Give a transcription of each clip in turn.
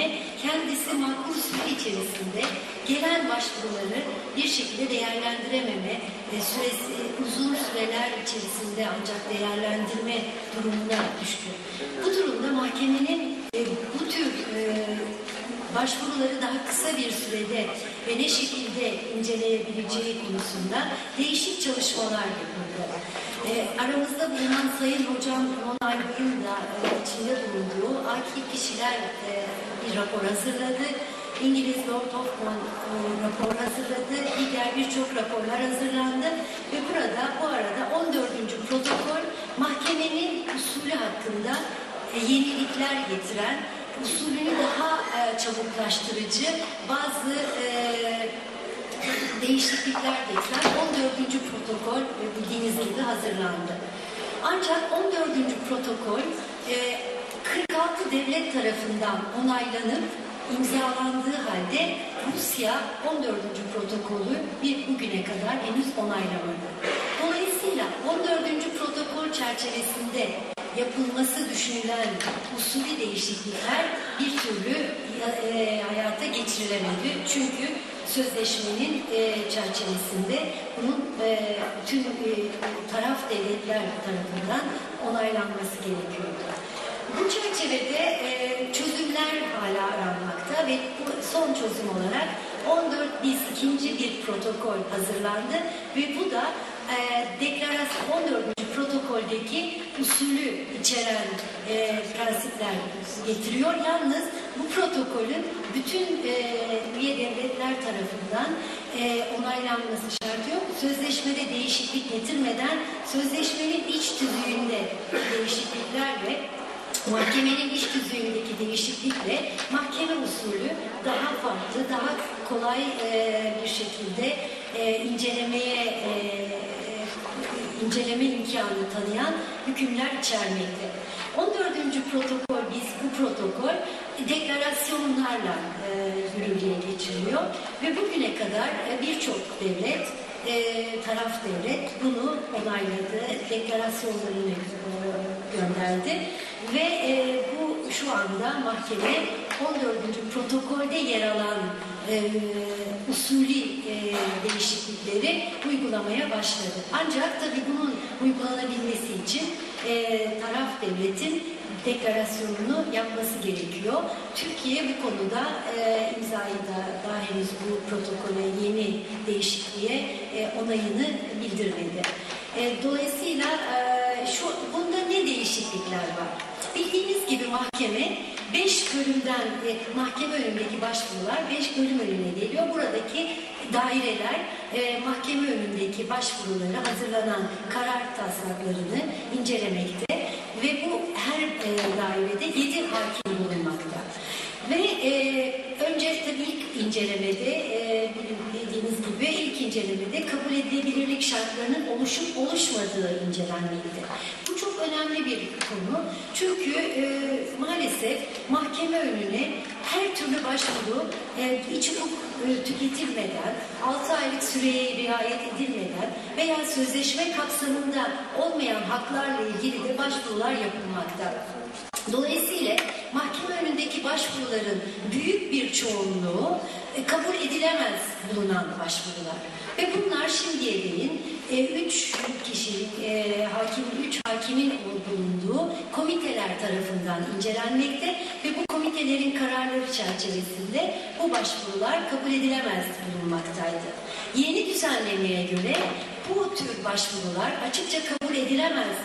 mahkeme kendisi makul süre içerisinde gelen başvuruları bir şekilde değerlendirememe, süresi uzun süreler içerisinde ancak değerlendirme durumuna düştü. Bu durumda mahkemenin bu tür başvuruları daha kısa bir sürede ve ne şekilde inceleyebileceği konusunda değişik çalışmalar yapıldı. Aramızda bulunan Sayın Hocam Onay Bey'in de içinde bulunduğu akil kişiler bir rapor hazırladı. İngiliz Lord Hoffman rapor hazırladı. Diğer birçok raporlar hazırlandı ve bu arada 14. protokol mahkemenin usulü hakkında yenilikler getiren, usulünü daha çabuklaştırıcı bazı değişiklikler getiren 14. protokol bildiğiniz gibi hazırlandı. Ancak 14. protokol 46 devlet tarafından onaylanıp imzalandığı halde Rusya 14. protokolü bugüne kadar henüz onaylamadı. Dolayısıyla 14. protokol çerçevesinde yapılması düşünülen usulü değişiklikler bir türlü hayata geçirilemedi. Çünkü sözleşmenin çerçevesinde bunun tüm taraf devletler tarafından onaylanması gerekiyordu. Bu çerçevede çözümler hala aranmakta ve son çözüm olarak 14 bir protokol hazırlandı ve bu da deklarasyon 14. protokoldeki usulü içeren prensipler getiriyor. Yalnız bu protokolün bütün üye devletler tarafından onaylanması şartı yok. Sözleşmede değişiklik getirmeden sözleşmenin iç tüzüğünde değişiklikler ve mahkemenin iç tüzüğündeki değişiklikle mahkeme usulü daha farklı, daha kolay bir şekilde inceleme imkanı tanıyan hükümler içermekte. 14. protokol, bu protokol deklarasyonlarla yürürlüğe geçiriliyor ve bugüne kadar birçok devlet, taraf devlet bunu onayladı, deklarasyonlarını gönderdi ve bu şu anda mahkeme 14. protokolde yer alan usulü değişiklikleri uygulamaya başladı. Ancak tabii bunun uygulanabilmesi için taraf devletin deklarasyonunu yapması gerekiyor. Türkiye bu konuda imzayı da daha henüz bu protokole yeni değişikliğe onayını bildirmedi. Dolayısıyla bunda ne değişiklikler var? Bildiğiniz gibi mahkeme 5 bölümden mahkeme önündeki başvurular 5 bölüm önüne geliyor. Buradaki daireler mahkeme önündeki başvuruları hazırlanan karar taslaklarını incelemekte ve bu her dairede 7 hakim bulunmakta. Ve önce tabii ilk incelemede bildiğiniz gibi ilk incelemede kabul edilebilirlik şartlarının oluşup oluşmadığı incelenmekte. Bu çok önemli bir konu. Çünkü maalesef mahkeme önüne her türlü başvuru iç hukuk tüketilmeden, 6 aylık süreye riayet edilmeden veya sözleşme kapsamında olmayan haklarla ilgili de başvurular yapılmakta. Dolayısıyla mahkeme önündeki başvuruların büyük bir çoğunluğu kabul edilemez bulunan başvurular. Ve bunlar şimdiye değin 3 kişilik üç hakimin bulunduğu komiteler tarafından incelenmekte ve bu komitelerin kararları çerçevesinde bu başvurular kabul edilemez bulunmaktaydı. Yeni düzenlemeye göre bu tür başvurular açıkça kabul edilemez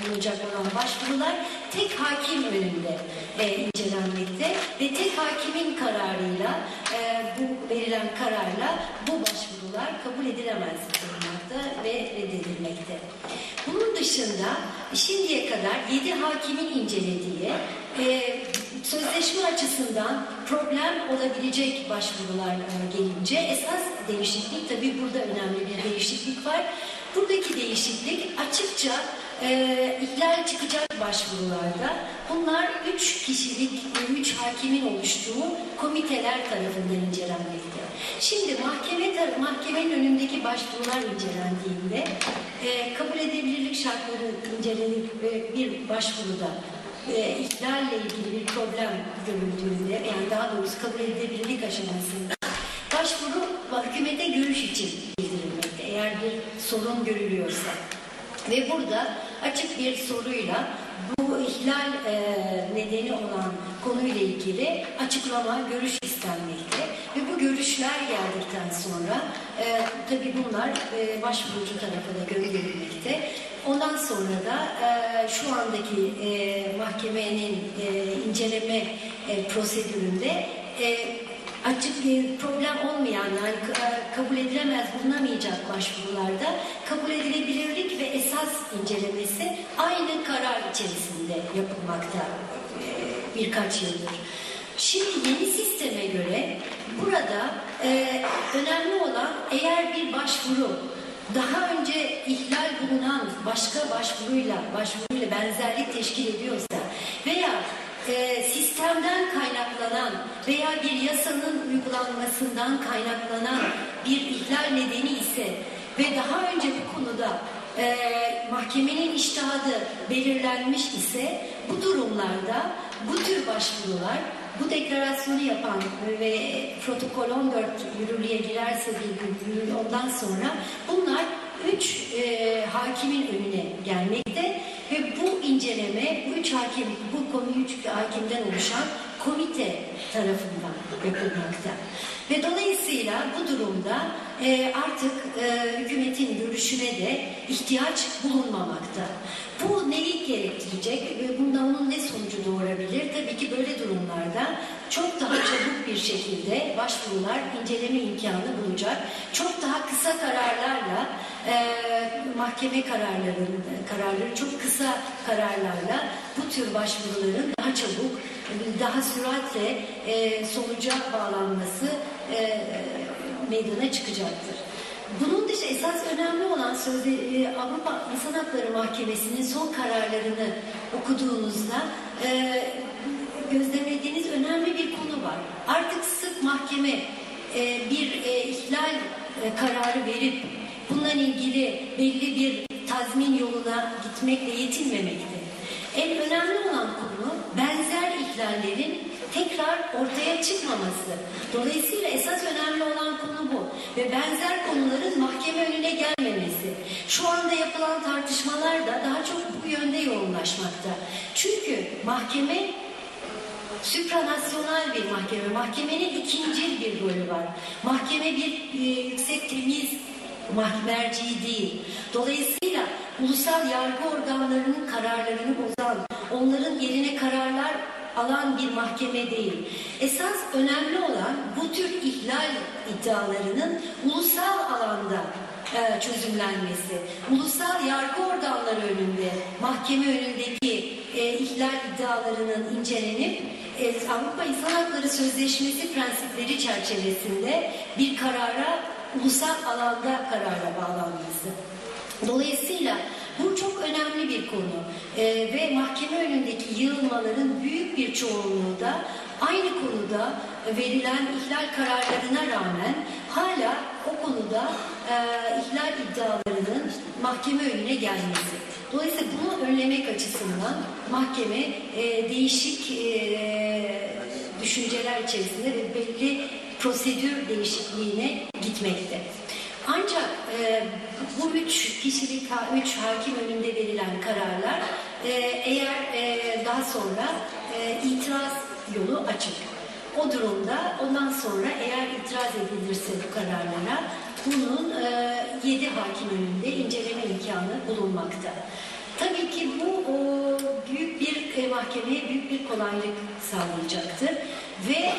bulunacak olan başvurular tek hakim önünde incelenmekte ve tek hakimin kararıyla bu verilen kararla bu başvurular kabul edilemez bulunmakta ve reddedilmekte. Bunun dışında şimdiye kadar 7 hakimin incelediği sözleşme açısından problem olabilecek başvurular gelince esas değişiklik, tabii burada önemli bir değişiklik var. Buradaki değişiklik açıkça ihlal çıkacak başvurularda bunlar 3 kişilik, 3 hakimin oluştuğu komiteler tarafından incelenmekte. Şimdi mahkemenin önündeki başvurular incelendiğinde kabul edilebilirlik şartları incelenip bir başvuruda ihlalle ilgili bir problem görüldüğünde, yani daha doğrusu kabul edilebilirlik aşamasında başvuru hükümete görüş için bildirilmekte, eğer bir sorun görülüyorsa. Ve burada açık bir soruyla bu ihlal nedeni olan konuyla ilgili açıklama, görüş istenmekte. Ve bu görüşler geldikten sonra tabii bunlar başvurucu tarafa da gönderilmekte. Ondan sonra da şu andaki mahkemenin inceleme prosedüründe açık bir problem olmayan, yani kabul edilemez, bulunamayacak başvurularda kabul edilebilirlik ve esas incelemesi aynı karar içerisinde yapılmakta birkaç yıldır. Şimdi yeni sisteme göre burada önemli olan, eğer bir başvuru daha önce ihlal bulunan başka başvuruyla benzerlik teşkil ediyorsa veya sistemden kaynaklanan veya bir yasanın uygulanmasından kaynaklanan bir ihlal nedeni ise ve daha önce bu konuda mahkemenin içtihadı belirlenmiş ise, bu durumlarda bu tür başvurular, bu deklarasyonu yapan ve protokol 14 yürürlüğe girerse bir gün ondan sonra bunlar 3 hakimin önüne gelmekte ve bu inceleme, bu 3 hakim, bu konuyu 3 hakimden oluşan komite tarafından yapılmakta. Ve dolayısıyla bu durumda artık hükümetin görüşüne de ihtiyaç bulunmamakta. Bu neyi gerektirecek ve bunun ne sonucu doğurabilir? Tabii ki böyle durumlarda çok daha çabuk bir şekilde başvurular inceleme imkanı bulacak. Çok daha kısa kararlarla, mahkeme kararları çok kısa kararlarla bu tür başvuruların daha çabuk, daha süratle sonuca bağlanması meydana çıkacaktır. Bunun dışı esas önemli olan Avrupa İnsan Hakları Mahkemesi'nin son kararlarını okuduğunuzda gözlemlediğiniz önemli bir konu var. Artık sık mahkeme bir ihlal kararı verip bununla ilgili belli bir tazmin yoluna gitmekle yetinmemekte. En önemli olan konu benzer ihlallerin tekrar ortaya çıkmaması. Dolayısıyla esas önemli olan konu bu. Ve benzer konuların mahkeme önüne gelmemesi. Şu anda yapılan tartışmalar da daha çok bu yönde yoğunlaşmakta. Çünkü mahkeme süpranasyonal bir mahkeme. Mahkemenin ikincil bir rolü var. Mahkeme bir yüksek temiz merci değil. Dolayısıyla ulusal yargı organlarının kararlarını bozan, onların yerine kararlar alan bir mahkeme değil. Esas önemli olan bu tür ihlal iddialarının ulusal alanda çözümlenmesi. Ulusal yargı organları önünde, mahkeme önündeki ihlal iddialarının incelenip Avrupa İnsan Hakları Sözleşmesi prensipleri çerçevesinde bir karara, ulusal alanda karara bağlanması. Dolayısıyla bu çok önemli bir konu ve mahkeme önündeki yığılmaların büyük bir çoğunluğu da aynı konuda verilen ihlal kararlarına rağmen hala o konuda ihlal iddialarının mahkeme önüne gelmesi. Dolayısıyla bunu önlemek açısından mahkeme değişik düşünceler içerisinde ve belli prosedür değişikliğine gitmekte. Ancak bu 3 kişilik, 3 hakim önünde verilen kararlar eğer daha sonra itiraz yolu açık. O durumda ondan sonra eğer itiraz edilirse bu kararlara bunun 7 hakim önünde inceleme imkanı bulunmakta. Tabii ki bu büyük bir mahkemeye büyük bir kolaylık sağlayacaktır ve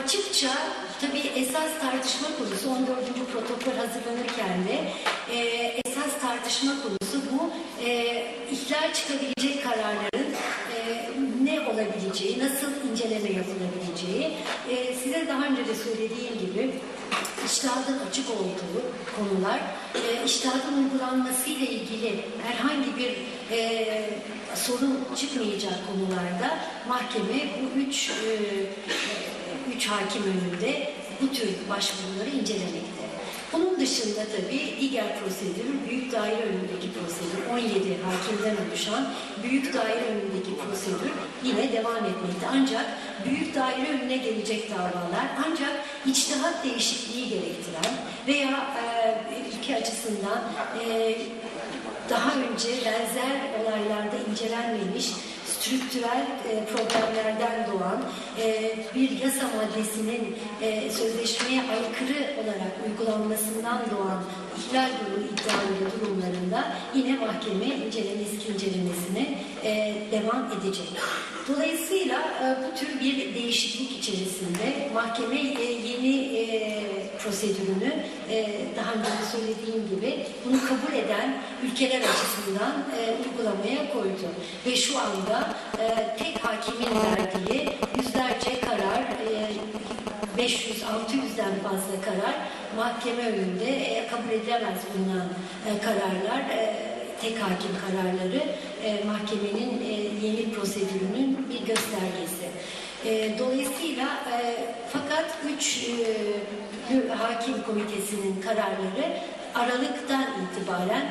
açıkça tabii esas tartışma konusu 14. protokol hazırlanırken de esas tartışma konusu bu ihlal çıkabilecek kararların ne olabileceği, nasıl inceleme yapılabileceği. Size daha önce de söylediğim gibi içtihadın açık olduğu konular, içtihadın uygulanmasıyla ilgili herhangi bir sorun çıkmayacak konularda mahkeme bu üç hakim önünde bu tür başvuruları incelemekte. Bunun dışında tabii diğer prosedür, büyük daire önündeki prosedür, 17 hakimden oluşan büyük daire önündeki prosedür yine devam etmekte. Ancak büyük daire önüne gelecek davalar ancak içtihat değişikliği gerektiren veya ülke açısından daha önce benzer olaylarda incelenmemiş strüktürel problemlerden doğan bir yasa maddesinin sözleşmeye aykırı olarak uygulanmasından doğan ihlal durumu iddialı durumlarında yine mahkeme incelemesine devam edecek. Dolayısıyla bu tür bir değişiklik içerisinde mahkeme yeni prosedürünü daha önce de söylediğim gibi bunu kabul eden ülkeler açısından uygulamaya koydu. Ve şu anda tek hakimin verdiği yüzlerce karar, 500-600'den fazla karar mahkeme önünde kabul edilemez bulunan kararlar, tek hakim kararları mahkemenin yeni prosedürünün bir göstergesi. Dolayısıyla fakat 3 hakim komitesinin kararları Aralık'tan itibaren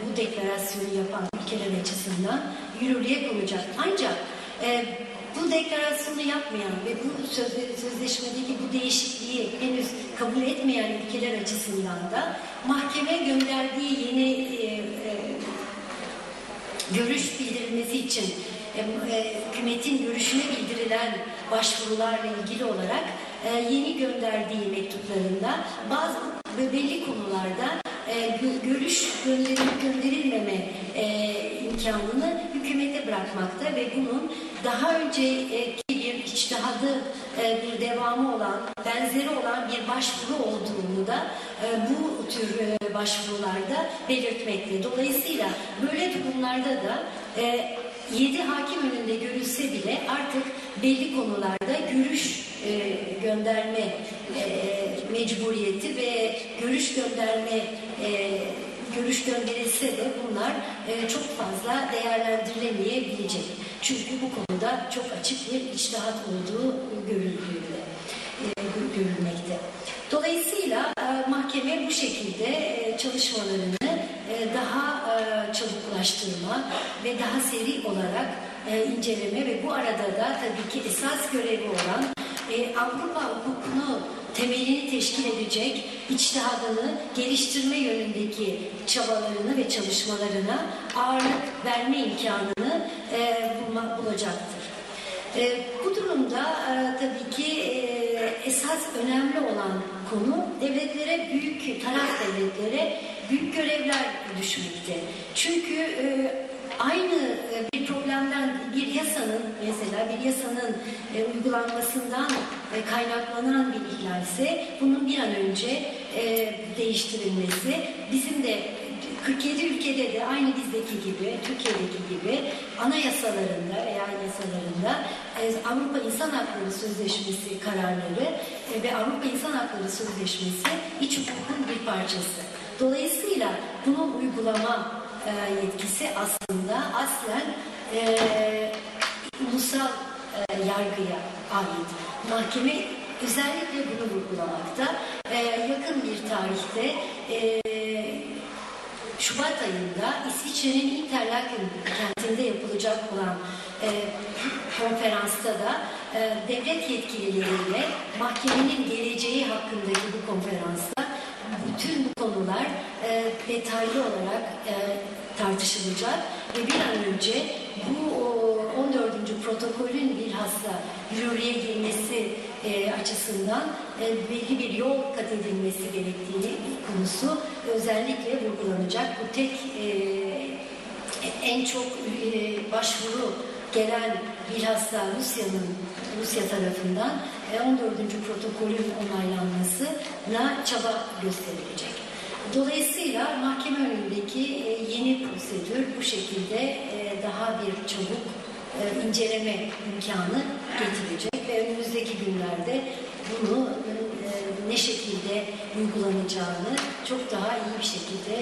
bu deklarasyonu yapan ülkeler açısından yürürlüğe konacak. Ancak bu deklarasyonu yapmayan ve bu sözleşmedeki bu değişikliği henüz kabul etmeyen ülkeler açısından da mahkeme gönderdiği yeni görüş bildirilmesi için hükümetin görüşüne bildirilen başvurularla ilgili olarak yeni gönderdiği mektuplarında bazı belli konularda görüş gönderilip gönderilmeme imkanını hükümete bırakmakta ve bunun daha önceki bir içtihadı bir devamı olan, benzeri olan bir başvuru olduğunu da bu tür başvurularda belirtmekte. Dolayısıyla böyle durumlarda da 7 hakim önünde görülse bile artık belli konularda görüş gönderme mecburiyeti ve görüş gönderilse de bunlar çok fazla değerlendirilemeyebilecek. Çünkü bu konuda çok açık bir içtihat olduğu görülmekte. Dolayısıyla mahkeme bu şekilde çalışmalarını daha çabuklaştırma ve daha seri olarak inceleme ve bu arada da tabii ki esas görevi olan Avrupa hukukunu temelini teşkil edecek içtihadını geliştirme yönündeki çabalarını ve çalışmalarına ağırlık verme imkanını bulacaktır. Bu durumda tabii ki esas önemli olan konu devletlere, büyük taraf devletlere büyük görevler düşmekte. Çünkü aynı bir problemden bir yasanın mesela bir yasanın uygulanmasından kaynaklanan bir ihlalse bunun bir an önce değiştirilmesi bizim de 47 ülkede de aynı bizdeki gibi, Türkiye'deki gibi anayasalarında veya yasalarında Avrupa İnsan Hakları Sözleşmesi kararları ve Avrupa İnsan Hakları Sözleşmesi iç hukukun bir parçası. Dolayısıyla bunun uygulama yetkisi aslında aslen ulusal yargıya ait. Mahkeme özellikle bunu vurgulamakta. Yakın bir tarihte Şubat ayında İsviçre'nin Interlaken kentinde yapılacak olan konferansta da devlet yetkilileriyle mahkemenin geleceği hakkındaki bu konferansta bütün bu konular detaylı olarak tartışılacak ve bir an önce bu 14. protokolün bilhassa yürürlüğe girmesi açısından belli bir yol kat edilmesi gerektiği konusu özellikle vurgulanacak. Bu tek en çok başvuru gelen bilhassa Rusya tarafından 14. protokolün onaylanmasına çaba gösterilecek. Dolayısıyla mahkeme önündeki yeni prosedür bu şekilde daha bir çabuk inceleme imkanı getirecek ve önümüzdeki günlerde bunu ne şekilde uygulanacağını çok daha iyi bir şekilde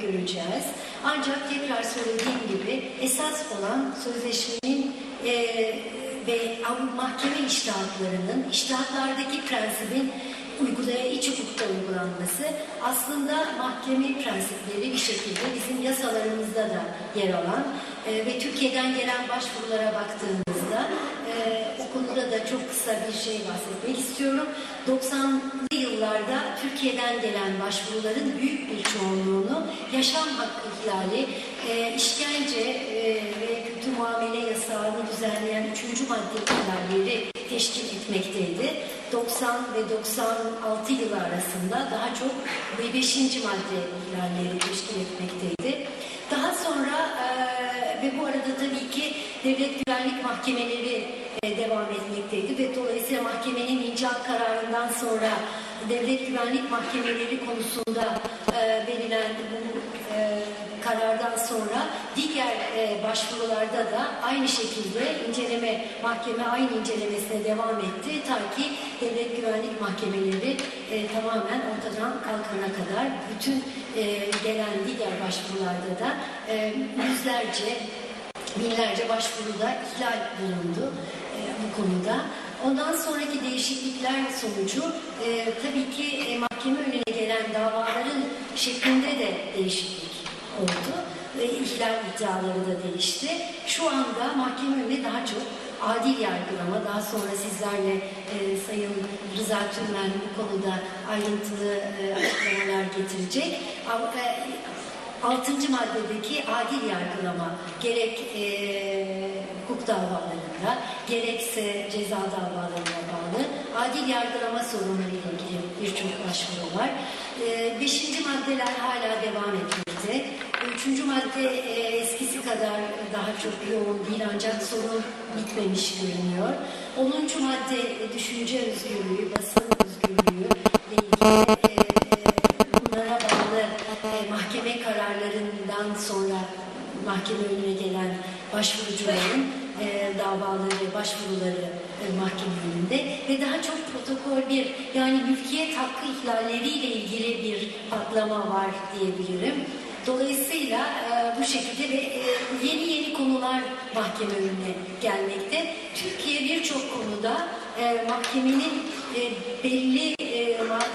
göreceğiz. Ancak tekrar söylediğim gibi esas olan sözleşmenin ve mahkeme içtihatlarının, içtihatlardaki prensibin iç hukukta uygulanması aslında mahkeme prensipleri bir şekilde bizim yasalarımızda da yer alan ve Türkiye'den gelen başvurulara baktığımızda o konuda da çok kısa bir şey bahsetmek istiyorum. 90'lı yıllarda Türkiye'den gelen başvuruların büyük bir çoğunluğunu yaşam hakkı ihlali, işkence ve kötü muamele yasağını düzenleyen 3. madde ihlalleri teşkil etmekteydi. 90 ve 96 yılı arasında daha çok 5. madde ihlalleri teşkil etmekteydi. Daha sonra ve bu arada tabii ki devlet güvenlik mahkemeleri devam etmekteydi ve dolayısıyla mahkemenin inşaat kararından sonra devlet güvenlik mahkemeleri konusunda verilen bu karardan sonra diğer başvurularda da aynı şekilde mahkeme aynı incelemesine devam etti ta ki devlet güvenlik mahkemeleri tamamen ortadan kalkana kadar bütün gelen diğer başvurularda da yüzlerce, binlerce başvuruda ihlal bulundu bu konuda. Ondan sonraki değişiklikler sonucu tabii ki mahkeme önüne gelen davaların şeklinde de değişiklik oldu. İhlal iddiaları da değişti. Şu anda mahkeme önüne daha çok adil yargılama, daha sonra sizlerle Sayın Rıza Tünmen bu konuda ayrıntılı açıklamalar getirecek. 6. maddedeki adil yargılama gerek hukuk davalarında gerekse ceza davalarına bağlı adil yargılama sorunları ile ilgili birçok başvuru var. 5. maddeler hala devam etmekte. 3. madde eskisi kadar daha çok yoğun değil ancak sorun bitmemiş görünüyor. 10. madde düşünce özgürlüğü, basın özgürlüğü ile ilgili bunlara bağlı mahkeme kararlarından sonra mahkeme önüne gelen başvurucuların davaları, başvuruları mahkeme önünde ve daha çok protokol 1 yani mülkiyet hakkı ihlalleriyle ilgili bir patlama var diyebilirim. Dolayısıyla bu şekilde ve yeni konular mahkeme önüne gelmekte. Türkiye birçok konuda mahkemenin belli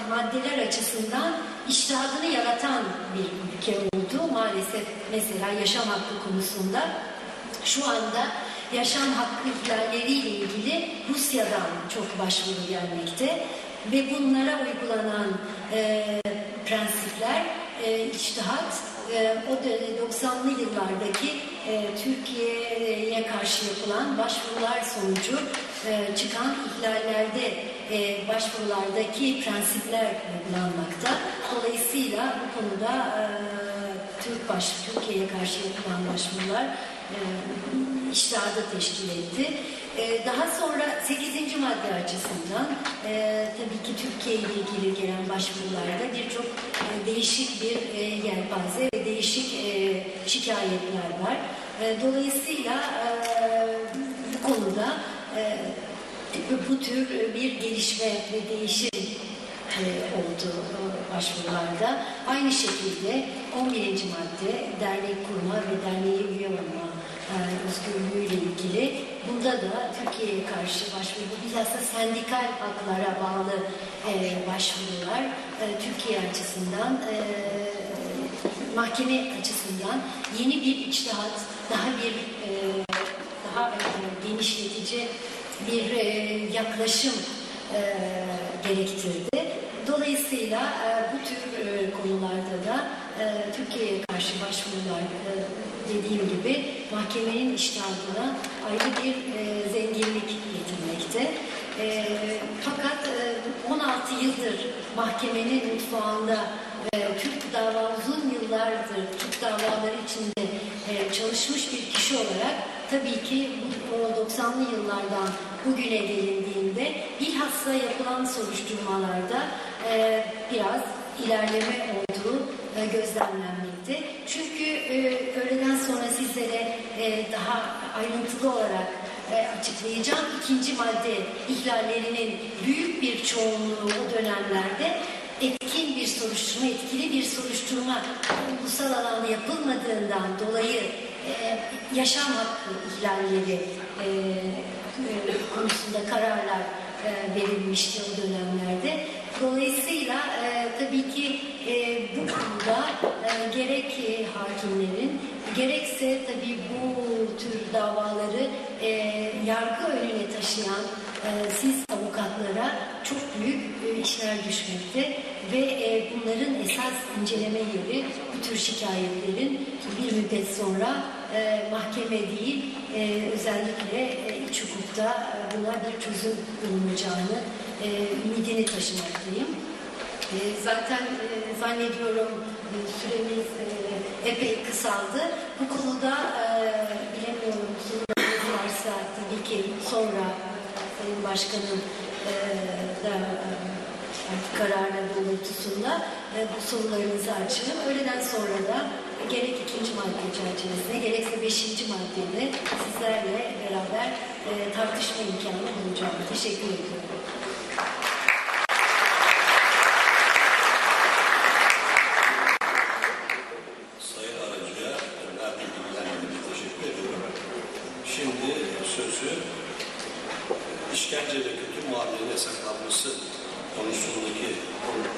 maddeler açısından içtihadını yaratan bir ülke oldu. Maalesef mesela yaşam hakkı konusunda şu anda yaşam hakkı ihlalleriyle ilgili Rusya'dan çok başvuru gelmekte ve bunlara uygulanan prensipler, içtihat o 90'lı yıllardaki Türkiye'ye karşı yapılan başvurular sonucu çıkan ihlallerde başvurulardaki prensipler uygulanmakta. Dolayısıyla bu konuda Türkiye'ye karşı yapılan başvurular içtihadı teşkil etti. Daha sonra 8. madde açısından tabii ki Türkiye ile ilgili gelen başvurularda birçok değişik bir yelpaze ve değişik şikayetler var. Dolayısıyla bu konuda bu tür bir gelişme ve değişim oldu başvurularda. Aynı şekilde 11. madde dernek kurma ve derneğe üye olma özgürlüğüyle ilgili. Bunda da Türkiye'ye karşı başvuru, bilhassa sendikal haklara bağlı başvurular Türkiye açısından, mahkeme açısından yeni bir içtihat, daha genişletici bir yaklaşım gerektirdi. Dolayısıyla bu tür konularda da Türkiye'ye karşı başvurular dediğim gibi mahkemenin içtihadına ayrı bir zenginlik getirmekte. Fakat 16 yıldır mahkemenin mutfağında uzun yıllardır Türk davaları içinde çalışmış bir kişi olarak tabii ki bu 90'lı yıllardan bugüne gelindiğinde bilhassa yapılan soruşturmalarda biraz ilerleme olduğu gözlemlenmekte. Çünkü öğleden sonra sizlere daha ayrıntılı olarak açıklayacağım. 2. madde ihlallerinin büyük bir çoğunluğu o dönemlerde etkili bir soruşturma ulusal alanda yapılmadığından dolayı yaşam hakkı ihlalleri konusunda kararlar verilmişti o dönemlerde. Dolayısıyla tabii ki bu konuda gerek hakimlerin gerekse tabii bu tür davaları yargı önüne taşıyan siz avukatlara çok büyük işler düşmekte ve bunların esas inceleme yeri bu tür şikayetlerin bir müddet sonra mahkeme değil özellikle iç hukukta buna bir çözüm bulunacağını ümidini taşımaktayım. Zaten zannediyorum süremiz epey kısaldı. Bu konuda bilemiyorum sorularınız varsa tabii ki sonra Sayın Başkanım da kararla doğrultusunda bu sorularınızı açarım. Öğleden sonra da gerek 2. madde çerçevesinde gerekse 5. maddede sizlerle beraber tartışma imkanı bulacağım. Teşekkür ediyorum. Sayın Aracı'ya verdiği bilgilendirmeye teşekkür ediyorum. Şimdi sözü işkence ve kötü muamelenin yasaklanması konusundaki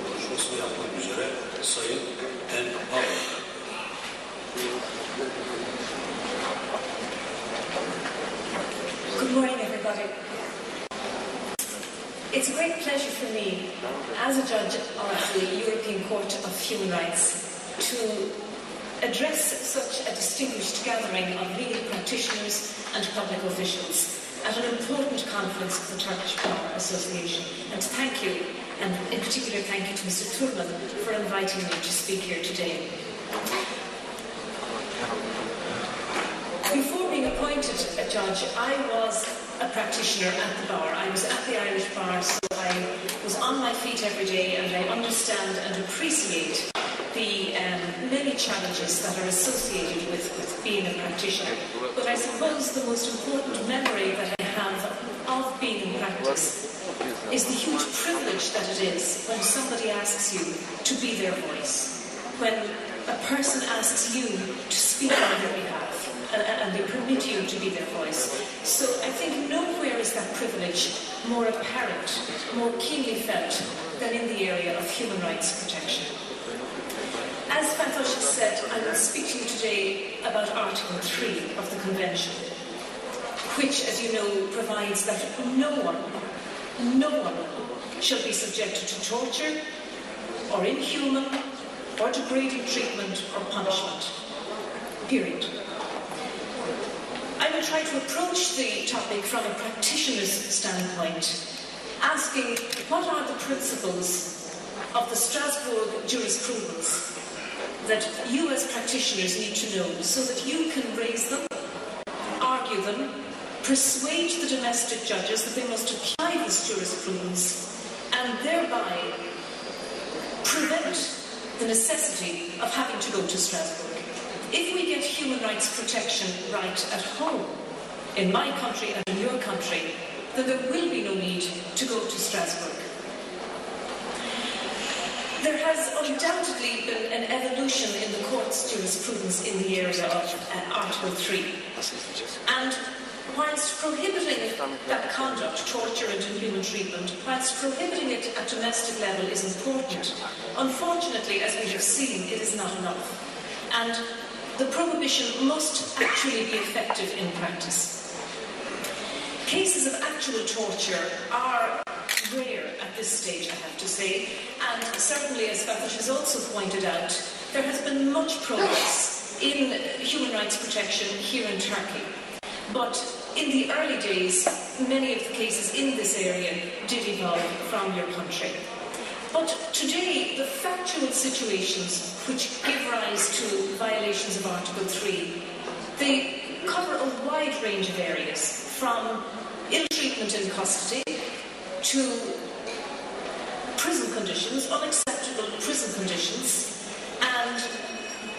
konuşmasını yapmak üzere Sayın Pavlov. Good morning, everybody. It's a great pleasure for me, as a judge of the European Court of Human Rights, to address such a distinguished gathering of legal practitioners and public officials at an important conference of the Turkish Bar Association. And to thank you, and in particular thank you to Mr. Turman for inviting me to speak here today. Before being appointed a judge, I was a practitioner at the bar. I was at the Irish bar, so I was on my feet every day, and I understand and appreciate the many challenges that are associated with being a practitioner. But I suppose the most important memory that I have of being in practice is the huge privilege that it is when somebody asks you to be their voice, when a person asks you to speak on their behalf, and they permit you to be their voice. So I think nowhere is that privilege more apparent, more keenly felt than in the area of human rights protection. As Fatosh has said, I will speak to you today about Article 3 of the Convention, which, as you know, provides that no one shall be subjected to torture or inhuman or degrading treatment or punishment. Period. I will try to approach the topic from a practitioner's standpoint, asking what are the principles of the Strasbourg jurisprudence that you as practitioners need to know so that you can raise them, argue them, persuade the domestic judges that they must apply this jurisprudence and thereby prevent the necessity of having to go to Strasbourg. If we get human rights protection right at home, in my country and in your country, then there will be no need to go to Strasbourg. There has undoubtedly been an evolution in the court's jurisprudence in the area of Article 3. And whilst prohibiting that conduct, torture and inhuman treatment, whilst prohibiting it at domestic level is important, unfortunately, as we have seen, it is not enough. And the prohibition must actually be effective in practice. Cases of actual torture are rare at this stage, I have to say, and certainly, as Fatosh has also pointed out, there has been much progress in human rights protection here in Turkey. But in the early days, many of the cases in this area did evolve from your country. But today, the factual situations which give rise to violations of Article 3, they cover a wide range of areas, from ill treatment in custody to prison conditions, unacceptable prison conditions, and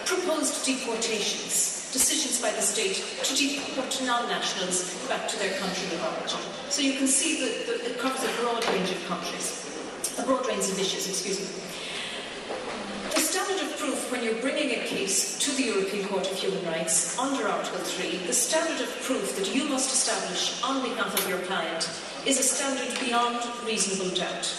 proposed deportations, decisions by the state to deport non-nationals back to their country of origin. So you can see that it covers a broad range of countries, a broad range of issues, excuse me. The standard of proof when you're bringing a case to the European Court of Human Rights under Article 3, the standard of proof that you must establish on behalf of your client is a standard beyond reasonable doubt.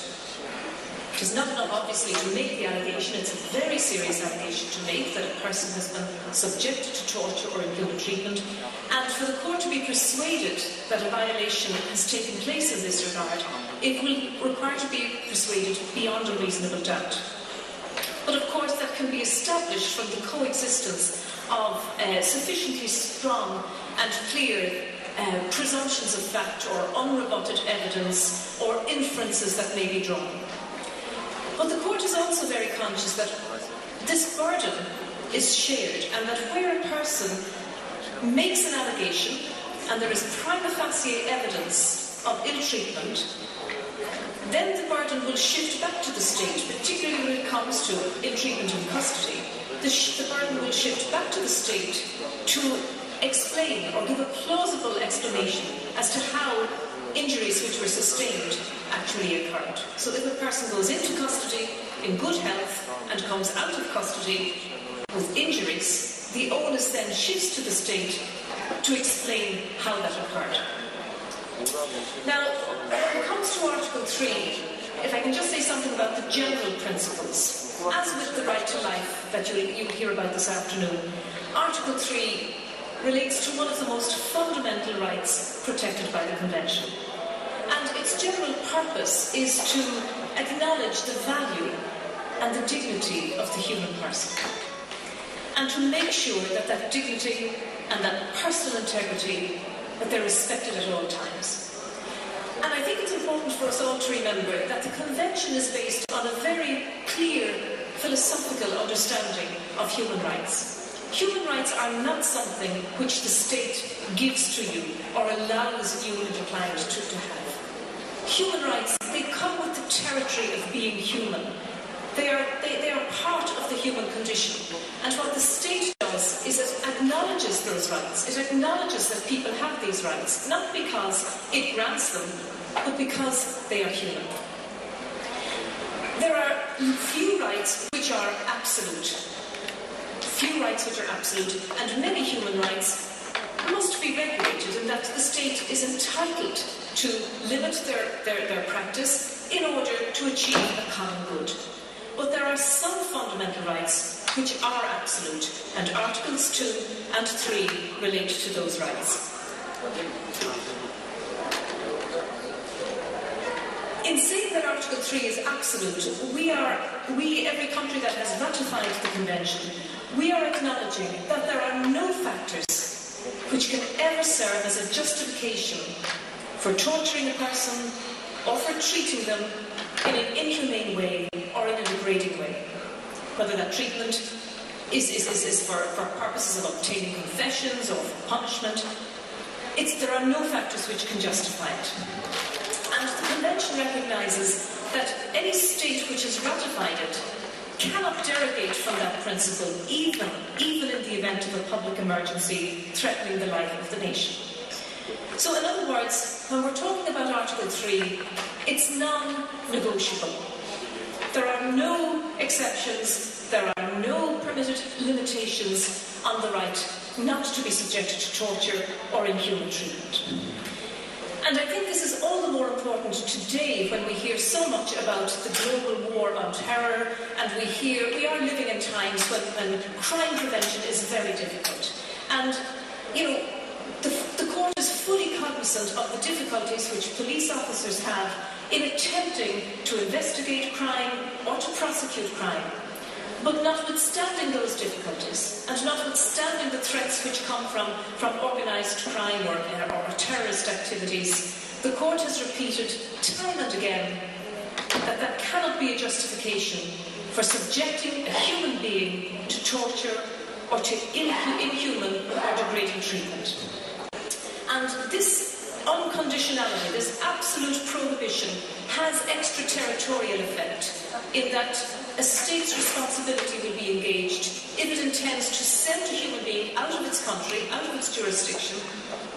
It is not enough, obviously, to make the allegation. It's a very serious allegation to make that a person has been subjected to torture or inhuman treatment. And for the court to be persuaded that a violation has taken place in this regard, it will require to be persuaded beyond a reasonable doubt. But of course, that can be established from the coexistence of sufficiently strong and clear presumptions of fact or unrebutted evidence or inferences that may be drawn. But the court is also very conscious that this burden is shared, and that where a person makes an allegation and there is prima facie evidence of ill treatment, then the burden will shift back to the state, particularly when it comes to ill treatment in custody. The burden will shift back to the state to explain or give a plausible explanation as to how injuries which were sustained actually occurred. So if a person goes into custody in good health and comes out of custody with injuries, the onus then shifts to the state to explain how that occurred. Now, when it comes to Article 3, if I can just say something about the general principles, as with the right to life that you'll hear about this afternoon, Article 3 relates to one of the most fundamental rights protected by the Convention. And its general purpose is to acknowledge the value and the dignity of the human person, and to make sure that that dignity and that personal integrity, that they're respected at all times. And I think it's important for us all to remember that the Convention is based on a very clear philosophical understanding of human rights. Human rights are not something which the state gives to you or allows you and your client to have. Human rights, they come with the territory of being human. They are part of the human condition. And what the state does is it acknowledges those rights. It acknowledges that people have these rights, not because it grants them, but because they are human. There are few rights which are absolute. Few rights which are absolute, and many human rights must be regulated in that the state is entitled to limit their practice in order to achieve a common good. But there are some fundamental rights which are absolute, and Articles 2 and 3 relate to those rights. In saying that Article 3 is absolute, every country that has ratified the Convention, we are acknowledging that there are no factors which can ever serve as a justification for torturing a person or for treating them in an inhumane way or in a degrading way. Whether that treatment is for purposes of obtaining confessions or for punishment, there are no factors which can justify it. And the Convention recognises that any state which has ratified it cannot derogate from that principle, even in the event of a public emergency threatening the life of the nation. So in other words, when we're talking about Article 3, it's non-negotiable. There are no exceptions, there are no permitted limitations on the right not to be subjected to torture or inhuman treatment. And I think this is all the more important today when we hear so much about the global war on terror, and we are living in times when crime prevention is very difficult. And, the court is fully cognizant of the difficulties which police officers have in attempting to investigate crime or to prosecute crime. But notwithstanding those difficulties, and notwithstanding the threats which come from organised crime or terrorist activities, the court has repeated time and again that cannot be a justification for subjecting a human being to torture or to inhuman or degrading treatment. And this unconditionality, this absolute prohibition, has extraterritorial effect in that a state's responsibility will be engaged if it intends to send a human being out of its country, out of its jurisdiction,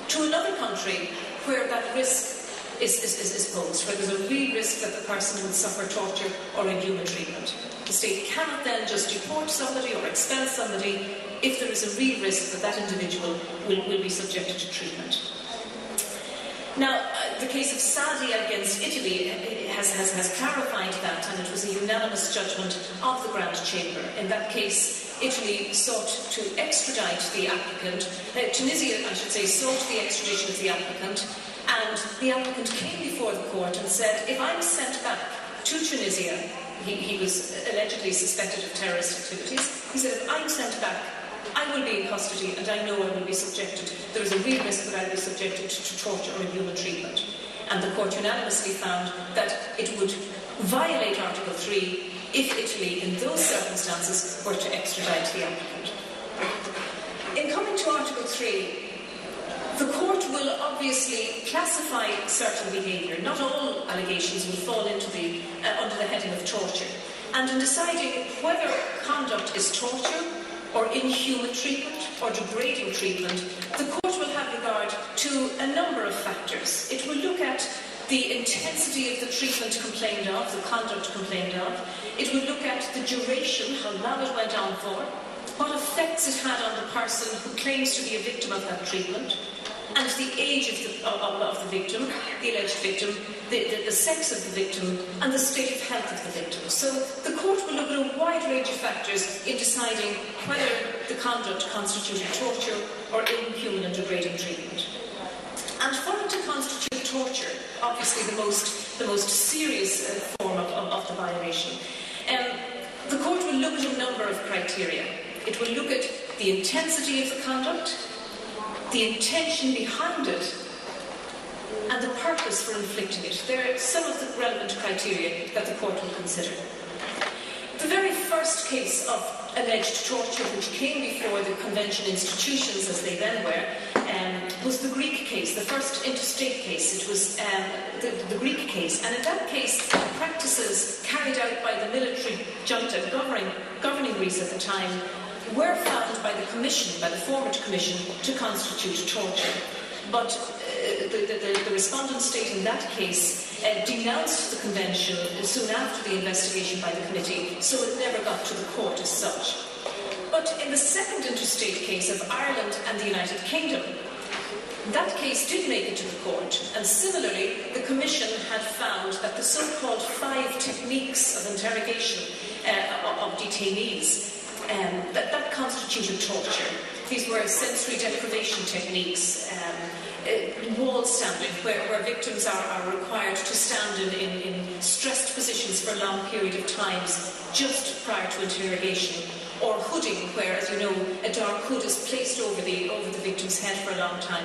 to another country where that risk is posed, where there's a real risk that the person will suffer torture or inhuman treatment. The state cannot then just deport somebody or expel somebody if there is a real risk that that individual will be subjected to treatment. Now, the case of Sadia against Italy has clarified that, and it was a unanimous judgment of the Grand Chamber. In that case, Italy sought to extradite the applicant. Tunisia, I should say, sought the extradition of the applicant, and the applicant came before the court and said, if I'm sent back to Tunisia, he was allegedly suspected of terrorist activities, he said, if I'm sent back, I will be in custody and I know I will be subjected, there is a real risk that I will be subjected to torture or inhuman treatment. And the court unanimously found that it would violate Article 3 if Italy, in those circumstances, were to extradite the applicant. In coming to Article 3, the court will obviously classify certain behaviour. Not all allegations will fall into under the heading of torture. And in deciding whether conduct is torture, or inhuman treatment, or degrading treatment, the court will have regard to a number of factors. It will look at the intensity of the treatment complained of, the conduct complained of. It will look at the duration, how long it went on for, what effects it had on the person who claims to be a victim of that treatment, and the age of the victim, the alleged victim, the sex of the victim, and the state of health of the victim. So the court will look at a wide range of factors in deciding whether the conduct constituted torture or inhuman and degrading treatment. And for it to constitute torture, obviously the most serious form of the violation, the court will look at a number of criteria. It will look at the intensity of the conduct, the intention behind it, and the purpose for inflicting it. There are some of the relevant criteria that the court will consider. The very first case of alleged torture which came before the convention institutions, as they then were, was the Greek case, the first interstate case. It was the Greek case, and in that case, the practices carried out by the military junta governing Greece at the time were found by the Commission, by the former Commission, to constitute torture. But the respondent state in that case denounced the convention soon after the investigation by the committee, so it never got to the court as such. But in the second interstate case of Ireland and the United Kingdom, that case did make it to the court, and similarly, the Commission had found that the so-called 5 techniques of interrogation of detainees that constituted torture. These were sensory deprivation techniques, wall standing, where victims are required to stand in stressed positions for a long period of times just prior to interrogation, or hooding, where, as you know, a dark hood is placed over the victim's head for a long time,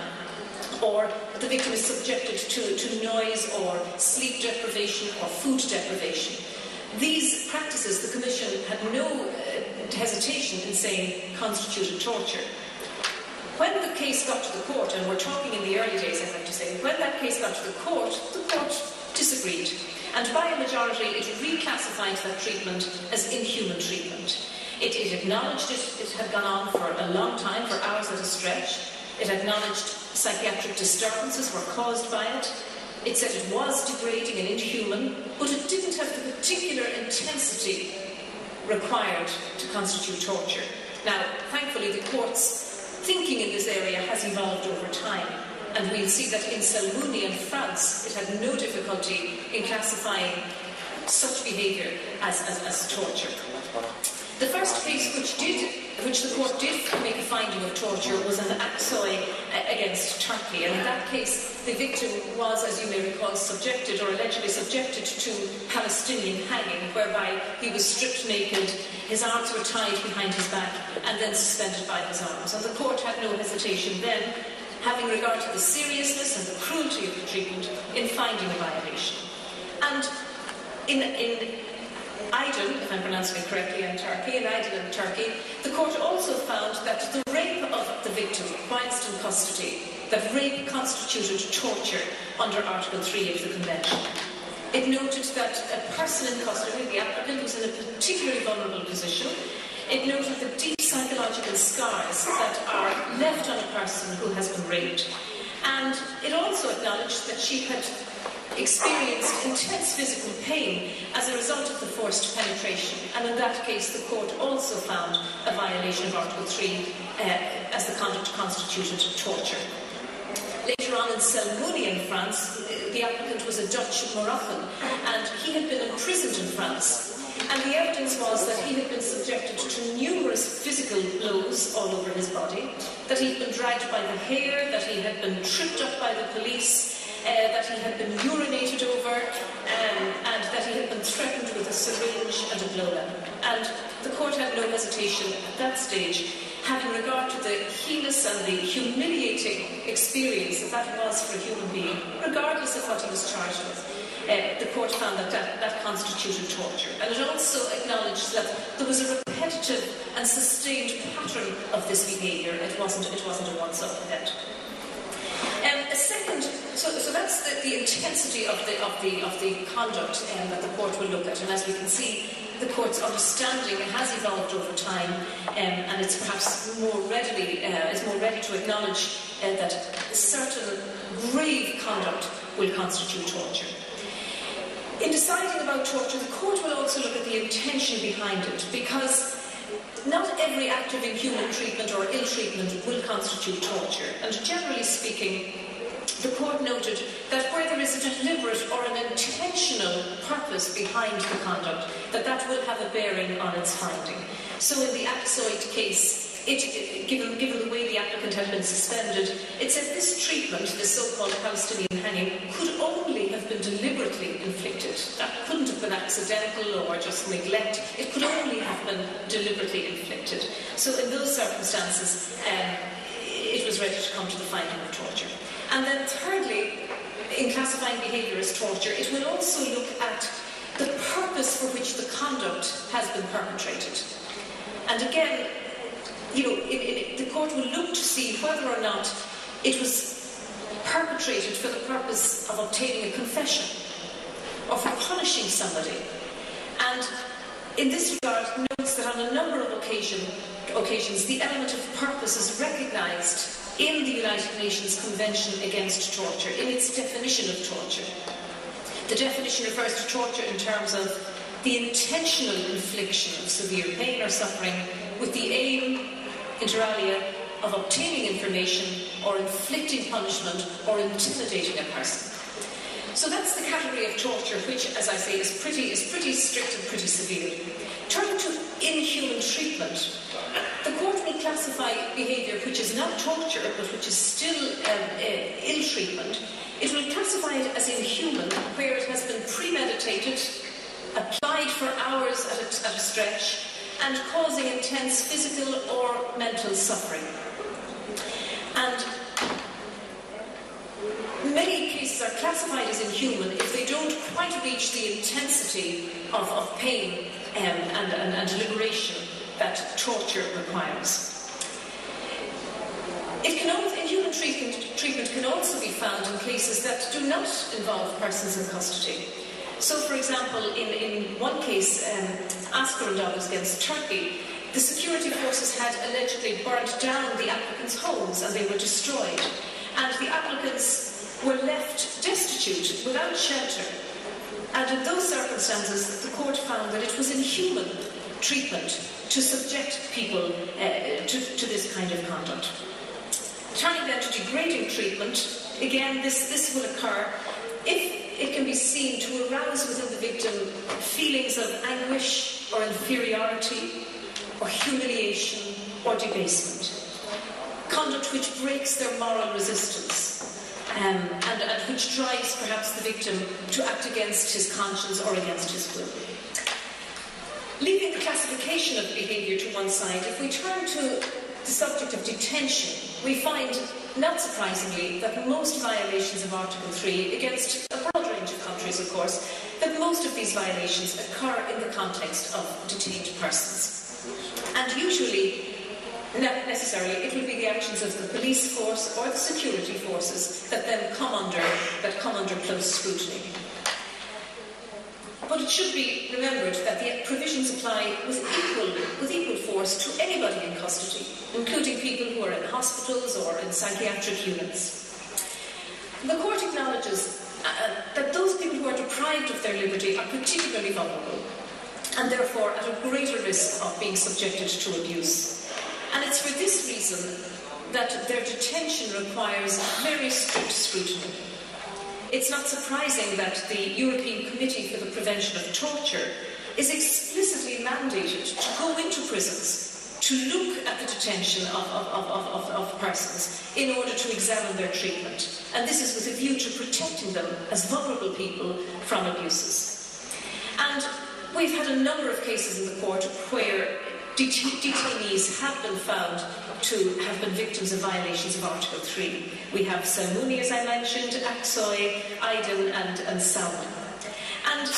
or the victim is subjected to noise or sleep deprivation or food deprivation. These practices, the Commission had no hesitation in saying constituted torture. When the case got to the court, and we're talking in the early days, I have to say, when that case got to the court disagreed. And by a majority, it reclassified that treatment as inhuman treatment. It acknowledged it had gone on for a long time, for hours at a stretch. It acknowledged psychiatric disturbances were caused by it. It said it was degrading and inhuman, but it didn't have the particular intensity required to constitute torture. Now, thankfully, the court's thinking in this area has evolved over time, and we'll see that in Salmuni in France, it had no difficulty in classifying such behaviour as torture. The first case which the court did make a finding of torture was an Aksoy against Turkey, and in that case the victim was, as you may recall, subjected or allegedly subjected to Palestinian hanging, whereby he was stripped naked, his arms were tied behind his back and then suspended by his arms. And the court had no hesitation then, having regard to the seriousness and the cruelty of the treatment, in finding a violation. And in Aydın, if I'm pronouncing it correctly, in Aydın in Turkey, the court also found that the rape of the victim whilst in custody, that rape constituted torture under Article 3 of the Convention. It noted that a person in custody, the applicant, was in a particularly vulnerable position. It noted the deep psychological scars that are left on a person who has been raped. And it also acknowledged that she had experienced intense physical pain as a result of the forced penetration, and in that case the court also found a violation of Article 3 as the conduct constituted torture. later on in Selgouni in France, the applicant was a Dutch Moroccan, and he had been imprisoned in France. And the evidence was that he had been subjected to numerous physical blows all over his body, that he had been dragged by the hair, that he had been tripped up by the police, that he had been urinated over, and that he had been threatened with a syringe and a blow lamp. And the court had no hesitation at that stage, having regard to the heinous and the humiliating experience that was for a human being, regardless of what he was charged with. The court found that constituted torture. And it also acknowledged that there was a repetitive and sustained pattern of this behaviour. It wasn't a once-off event. A second, so that's the intensity of the conduct that the court will look at. And as we can see, the court's understanding has evolved over time, and it's perhaps more ready to acknowledge that certain grave conduct will constitute torture. In deciding about torture, the court will also look at the intention behind it, because not every act of inhuman treatment or ill treatment will constitute torture. And generally speaking, the court noted that where there is a deliberate or an intentional purpose behind the conduct, that will have a bearing on its finding. So in the Aksoit case, given the way the applicant had been suspended, it said this treatment, this so-called Palestinian hanging, could only have been deliberately inflicted. That couldn't have been accidental or just neglect. It could only have been deliberately inflicted. So in those circumstances, it was ready to come to the finding of torture. And then thirdly, in classifying behaviour as torture, it will also look at the purpose for which the conduct has been perpetrated. And again, the court will look to see whether or not it was perpetrated for the purpose of obtaining a confession or for punishing somebody. And in this regard, notes that on a number of occasions, the element of purpose is recognised in the United Nations Convention Against Torture, in its definition of torture. The definition refers to torture in terms of the intentional infliction of severe pain or suffering with the aim, inter alia, of obtaining information or inflicting punishment or intimidating a person. So that's the category of torture, which, as I say, is pretty strict and pretty severe. Turning to inhuman treatment, the court will classify behaviour which is not torture, but which is still ill treatment. It will classify it as inhuman, where it has been premeditated, applied for hours at a stretch, and causing intense physical or mental suffering. And many cases are classified as inhuman if they don't quite reach the intensity of pain and deliberation that torture requires. Inhuman treatment can also be found in cases that do not involve persons in custody. So, for example, in one case, Askerundavs against Turkey, the security forces had allegedly burnt down the applicants' homes and they were destroyed. And the applicants were left destitute, without shelter. And in those circumstances, the court found that it was inhuman treatment to subject people to this kind of conduct. Turning then to degrading treatment, again, this will occur if it can be seen to arouse within the victim feelings of anguish or inferiority or humiliation or debasement. Conduct which breaks their moral resistance and which drives perhaps the victim to act against his conscience or against his will. Leaving the classification of behaviour to one side, if we turn to the subject of detention, we find, not surprisingly, that most violations of Article 3, against a broad range of countries, of course, that most of these violations occur in the context of detained persons. And usually, not necessarily, it will be the actions of the police force or the security forces that then come under close scrutiny. But it should be remembered that the provisions apply with equal force to anybody in custody, including people who are in hospitals or in psychiatric units. The court acknowledges that those people who are deprived of their liberty are particularly vulnerable and therefore at a greater risk of being subjected to abuse. And it's for this reason that their detention requires very strict scrutiny. It's not surprising that the European Committee for the Prevention of Torture is explicitly mandated to go into prisons to look at the detention of persons in order to examine their treatment. And this is with a view to protecting them as vulnerable people from abuses. And we've had a number of cases in the court where detainees have been found to have been victims of violations of Article 3. We have Salmouni, as I mentioned, Aksoy, Aydin and Salman. And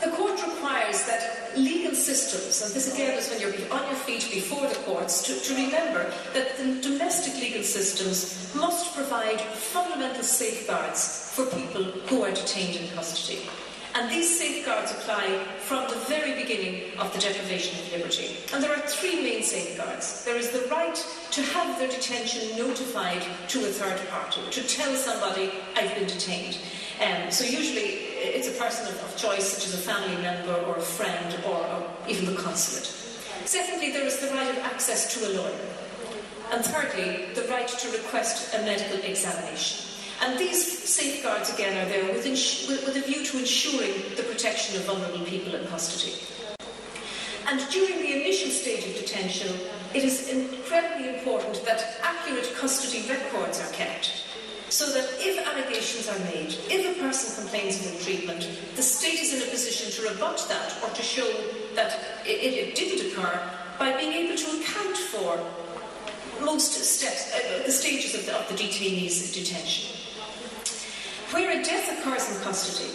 the court requires that legal systems, and this again is when you're on your feet before the courts, to remember that the domestic legal systems must provide fundamental safeguards for people who are detained in custody. And these safeguards apply from the very beginning of the deprivation of liberty. And there are three main safeguards. There is the right to have their detention notified to a third party, to tell somebody, I've been detained. So usually it's a person of choice, such as a family member or a friend or even the consulate. Secondly, there is the right of access to a lawyer. And thirdly, the right to request a medical examination. And these safeguards, again, are there with a view to ensuring the protection of vulnerable people in custody. And during the initial stage of detention, it is incredibly important that accurate custody records are kept, so that if allegations are made, if a person complains of ill treatment, the state is in a position to rebut that or to show that it didn't occur by being able to account for most steps, the stages of the detainee's detention. Where a death occurs in custody,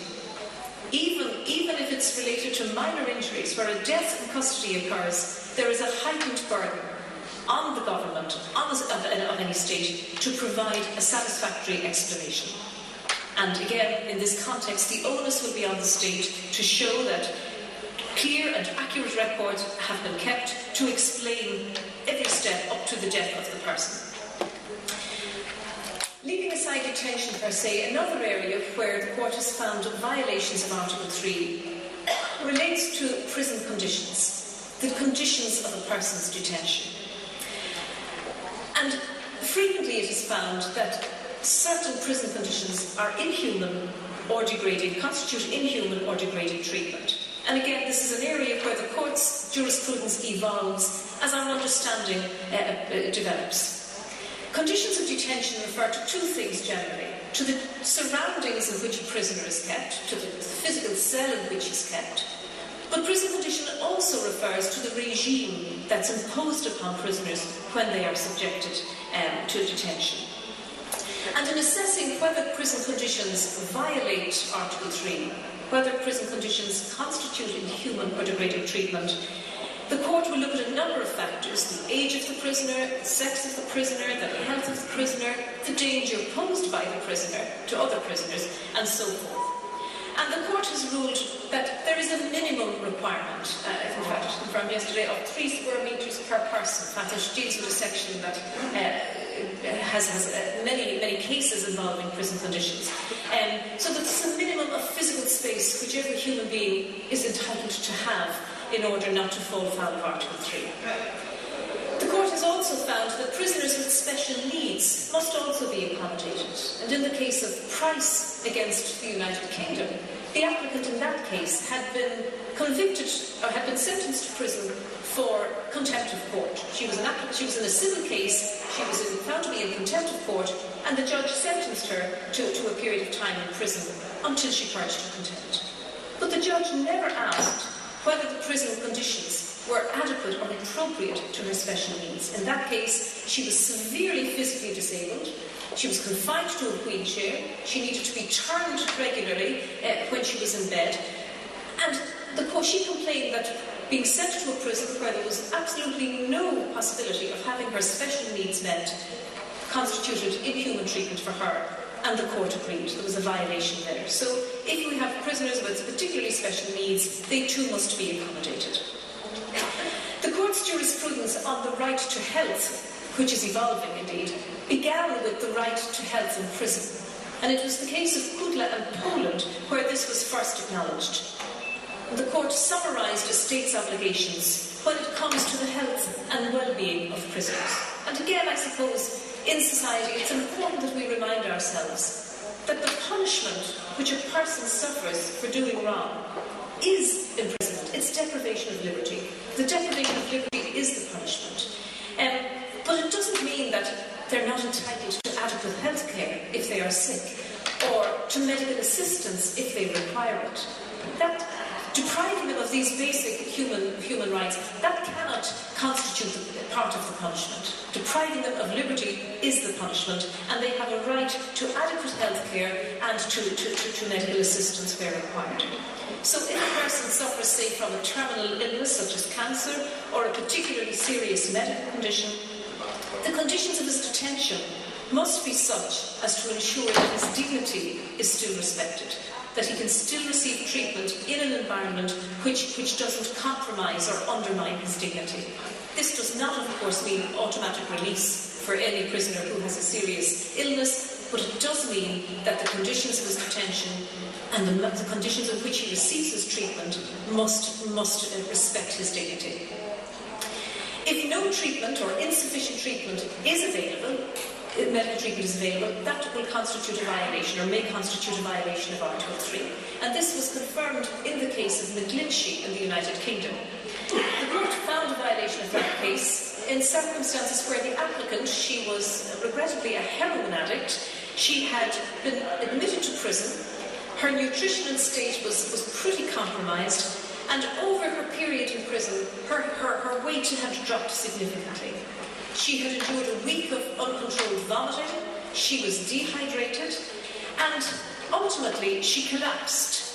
even if it's related to minor injuries, where a death in custody occurs, there is a heightened burden on the government, of any state, to provide a satisfactory explanation. And again, in this context, the onus will be on the state to show that clear and accurate records have been kept to explain every step up to the death of the person. Leaving aside detention per se, another area where the court has found violations of Article 3 relates to prison conditions, the conditions of a person's detention. And frequently it is found that certain prison conditions are inhuman or degrading, constitute inhuman or degrading treatment. And again, this is an area where the court's jurisprudence evolves as our understanding develops. Conditions of detention refer to two things generally: to the surroundings in which a prisoner is kept, to the physical cell in which he's kept. But prison condition also refers to the regime that's imposed upon prisoners when they are subjected to detention. And in assessing whether prison conditions violate Article 3, whether prison conditions constitute inhuman or degrading treatment, the court will look at a number of factors: the age of the prisoner, the sex of the prisoner, the health of the prisoner, the danger posed by the prisoner to other prisoners, and so forth. And the court has ruled that there is a minimum requirement, in fact it was confirmed yesterday, of 3 square metres per person. In fact, it deals with a section that has many cases involving prison conditions. So that there's a minimum of physical space which every human being is entitled to have in order not to fall foul of Article 3. The court has also found that prisoners with special needs must also be accommodated. And in the case of Price against the United Kingdom, the applicant in that case had been convicted or had been sentenced to prison for contempt of court. She was in a civil case, she was found to be in contempt of court, and the judge sentenced her to a period of time in prison until she purged her contempt. But the judge never asked whether the prison conditions were adequate or appropriate to her special needs. In that case, she was severely physically disabled, she was confined to a wheelchair, she needed to be turned regularly when she was in bed, and she complained that being sent to a prison where there was absolutely no possibility of having her special needs met constituted inhuman treatment for her. And the court agreed there was a violation there. So if we have prisoners with particularly special needs, they too must be accommodated. The court's jurisprudence on the right to health, which is evolving indeed, began with the right to health in prison. And it was the case of Kudla and Poland where this was first acknowledged. The court summarised a state's obligations when it comes to the health and well-being of prisoners. And again, I suppose, in society, it's important that we remind ourselves that the punishment which a person suffers for doing wrong is imprisonment. It's deprivation of liberty. The deprivation of liberty is the punishment. But it doesn't mean that they're not entitled to adequate health care if they are sick, or to medical assistance if they require it. That depriving them of these basic human rights, that cannot constitute part of the punishment. Depriving them of liberty is the punishment, and they have a right to adequate health care and to medical assistance where required. So if a person suffers, say, from a terminal illness such as cancer or a particularly serious medical condition, the conditions of his detention must be such as to ensure that his dignity is still respected, that he can still receive treatment in an environment which doesn't compromise or undermine his dignity. This does not, of course, mean automatic release for any prisoner who has a serious illness, but it does mean that the conditions of his detention and the conditions in which he receives his treatment must respect his dignity. If no treatment or insufficient treatment is available, medical treatment is available, that will constitute a violation, or may constitute a violation of Article 3. And this was confirmed in the case of McGlinchey in the United Kingdom. The court found a violation of that case in circumstances where the applicant, she was regrettably a heroin addict, she had been admitted to prison, her nutritional state was pretty compromised, and over her period in prison, her weight had dropped significantly. She had endured a week of uncontrolled vomiting, she was dehydrated, and ultimately she collapsed.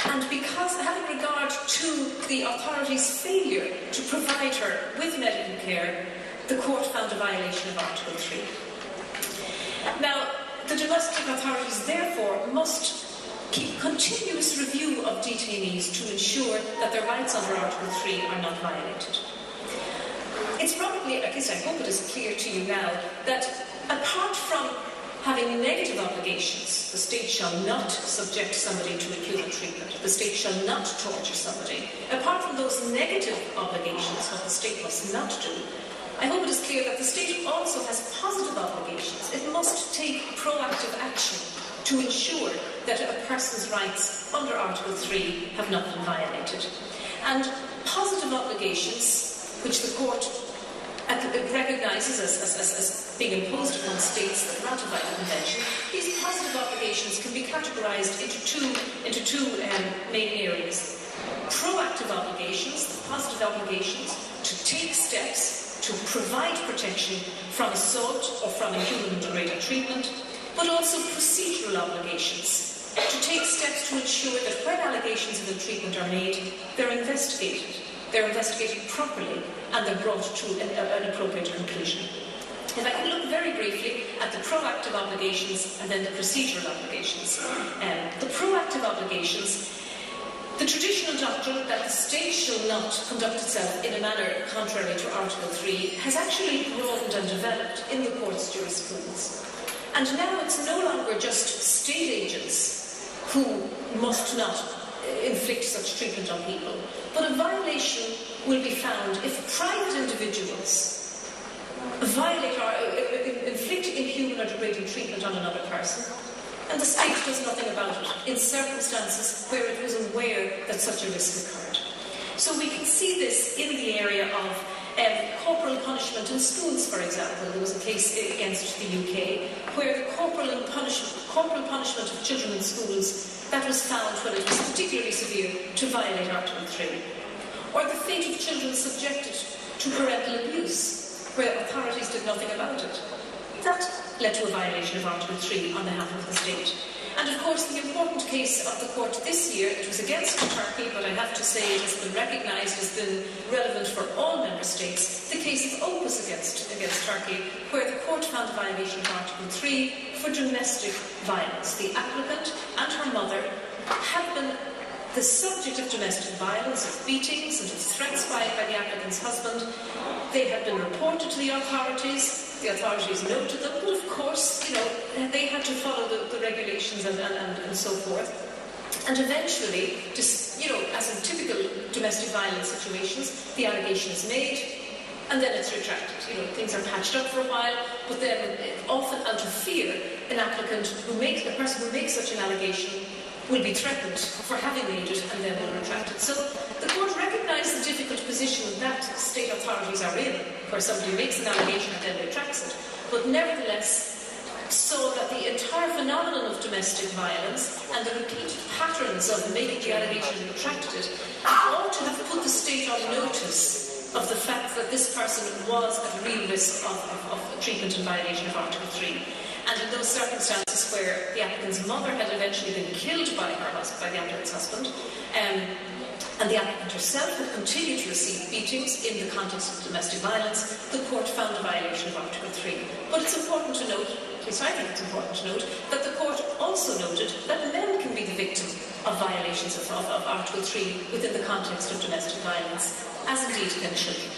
And because, having regard to the authorities' failure to provide her with medical care, the court found a violation of Article 3. Now, the domestic authorities therefore must keep continuous review of detainees to ensure that their rights under Article 3 are not violated. It's probably, at least I hope it is clear to you now, that apart from having negative obligations, the state shall not subject somebody to inhuman treatment, the state shall not torture somebody. Apart from those negative obligations, what the state must not do, I hope it is clear that the state also has positive obligations. It must take proactive action to ensure that a person's rights under Article 3 have not been violated. And positive obligations, which the court recognises as being imposed upon states that ratify the Convention, these positive obligations can be categorised into two main areas. Proactive obligations, the positive obligations to take steps to provide protection from assault or from inhuman and degrading treatment, but also procedural obligations to take steps to ensure that when allegations of ill treatment are made, they're investigated properly, and they're brought to an appropriate conclusion. If I could look very briefly at the proactive obligations and then the procedural obligations. The proactive obligations, the traditional doctrine that the state shall not conduct itself in a manner contrary to Article 3 has actually broadened and developed in the court's jurisprudence. And now it's no longer just state agents who must not inflict such treatment on people, but a violation will be found if private individuals violate or inflict inhuman or degrading treatment on another person, and the state does nothing about it in circumstances where it was aware that such a risk occurred. So we can see this in the area of corporal punishment in schools, for example. There was a case against the UK where the corporal punishment of children in schools, that was found when it was particularly severe to violate Article 3. Or the fate of children subjected to parental abuse, where authorities did nothing about it. That led to a violation of Article 3 on behalf of the state. And of course, the important case of the court this year, it was against Turkey, but I have to say it has been recognised as being relevant for all member states, the case of Opus against Turkey, where the court found a violation of Article 3 for domestic violence. The applicant and her mother had been the subject of domestic violence, of beatings and of threats by the applicant's husband. They had been reported to the authorities. The authorities noted them, but of course, they had to follow the regulations and so forth. And eventually, just, as in typical domestic violence situations, the allegation is made, and then it's retracted. You know, things are patched up for a while, but then often out of fear, a person who makes such an allegation will be threatened for having made it and then will retract it. So the court recognised the difficult position that state authorities are in, where somebody makes an allegation and then retracts it, but nevertheless saw that the entire phenomenon of domestic violence and the repeated patterns of making the allegation and retracted it ought to have put the state on notice of the fact that this person was at real risk of treatment in violation of Article 3. And in those circumstances where the applicant's mother had eventually been killed by the applicant's husband, and the applicant herself had continued to receive beatings in the context of domestic violence, the court found a violation of Article 3. But it's important to note, at least I think it's important to note, that the court also noted that men can be the victim of violations of Article 3 within the context of domestic violence, as indeed can children.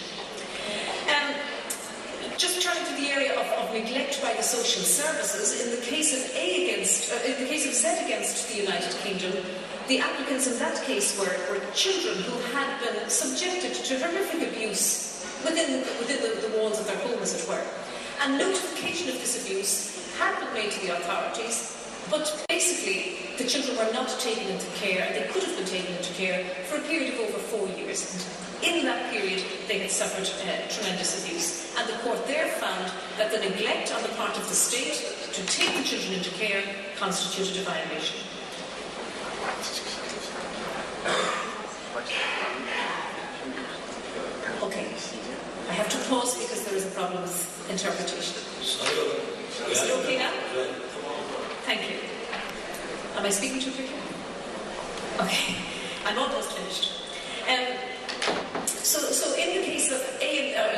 Just turning to the area of neglect by the social services, in the case of Z against the United Kingdom, the applicants in that case were children who had been subjected to horrific abuse within the walls of their home, as it were. And notification of this abuse had been made to the authorities, but basically the children were not taken into care, and they could have been taken into care for a period of over 4 years. In that period, they had suffered tremendous abuse, and the court there found that the neglect on the part of the state to take the children into care constituted a violation. Okay, I have to pause because there is a problem with interpretation. Is it okay now? Thank you. Am I speaking too quickly? Okay, I'm almost finished. So in the case of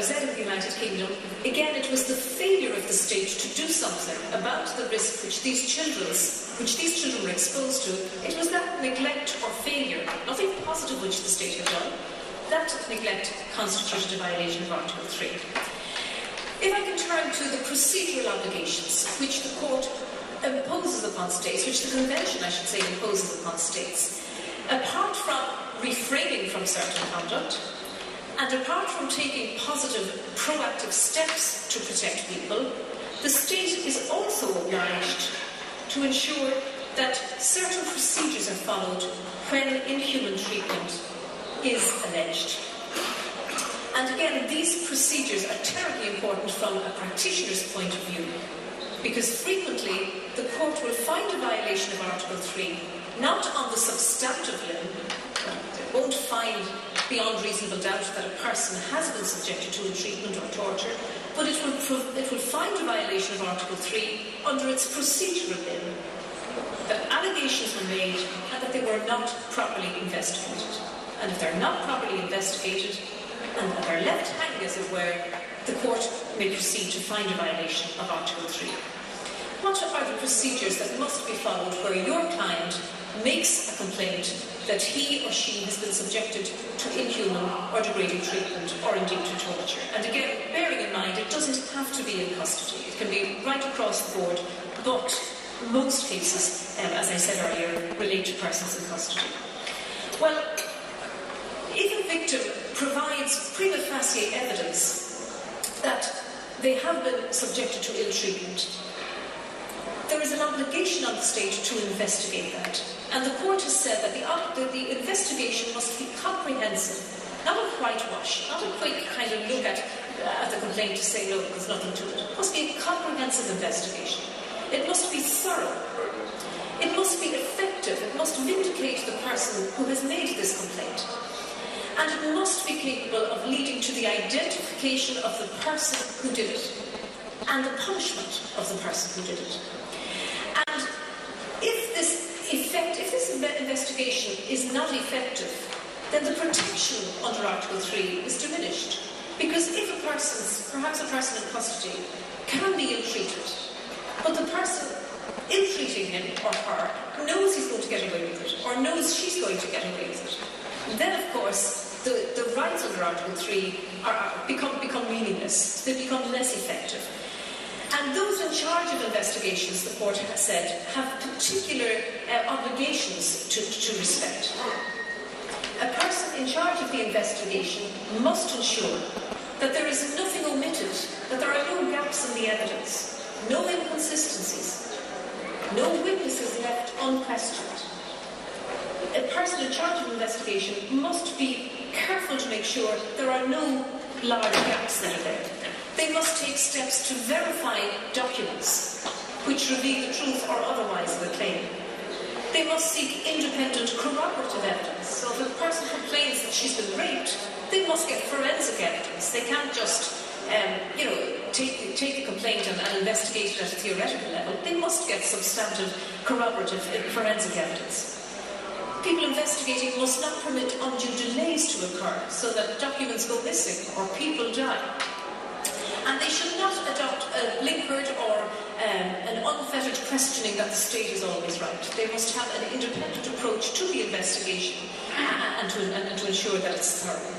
Z in the United Kingdom, again it was the failure of the state to do something about the risk which these children were exposed to. It was that neglect or failure, nothing positive which the state had done, that neglect constituted a violation of Article 3. If I can turn to the procedural obligations which the court imposes upon states, which the Convention, I should say, imposes upon states, apart from refraining from certain conduct, and apart from taking positive, proactive steps to protect people, the state is also obliged to ensure that certain procedures are followed when inhuman treatment is alleged. And again, these procedures are terribly important from a practitioner's point of view, because frequently the court will find a violation of Article 3 not on the substantive limb. They won't find beyond reasonable doubt that a person has been subjected to ill treatment or torture, but it will find a violation of Article 3 under its procedural limb, that allegations were made and that they were not properly investigated. And if they're not properly investigated and they're left hanging, as it were, the court may proceed to find a violation of Article 3. What are the procedures that must be followed where your client makes a complaint that he or she has been subjected to inhuman or degrading treatment or indeed to torture? And again, bearing in mind, it doesn't have to be in custody. It can be right across the board, but most cases, as I said earlier, relate to persons in custody. Well, if a victim provides prima facie evidence that they have been subjected to ill treatment, there is an obligation on the state to investigate that. And the court has said that the investigation must be comprehensive, not a whitewash, not a quick kind of look at the complaint to say, no, there's nothing to it. It must be a comprehensive investigation. It must be thorough. It must be effective. It must vindicate the person who has made this complaint. And it must be capable of leading to the identification of the person who did it and the punishment of the person who did it. And if this investigation is not effective, then the protection under Article 3 is diminished. Because if perhaps a person in custody can be ill-treated, but the person ill-treating him or her knows he's going to get away with it, or knows she's going to get away with it, then of course the rights under Article 3 become meaningless. They become less effective. And those in charge of investigations, the court has said, have particular obligations to respect. A person in charge of the investigation must ensure that there is nothing omitted, that there are no gaps in the evidence, no inconsistencies, no witnesses left unquestioned. A person in charge of an investigation must be careful to make sure there are no large gaps that are there. They must take steps to verify documents which reveal the truth or otherwise of a claim. They must seek independent corroborative evidence. So if a person complains that she's been raped, they must get forensic evidence. They can't just take the complaint and investigate it at a theoretical level. They must get substantive corroborative forensic evidence. People investigating must not permit undue delays to occur so that documents go missing or people die. And they should not adopt a blinkered or an unfettered questioning that the state is always right. They must have an independent approach to the investigation and to ensure that it's thorough.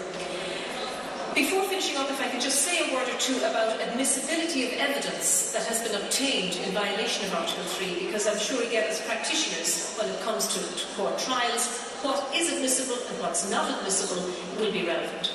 Before finishing up, if I could just say a word or two about admissibility of evidence that has been obtained in violation of Article 3, because I'm sure, again, as practitioners, when it comes to court trials, what is admissible and what's not admissible will be relevant.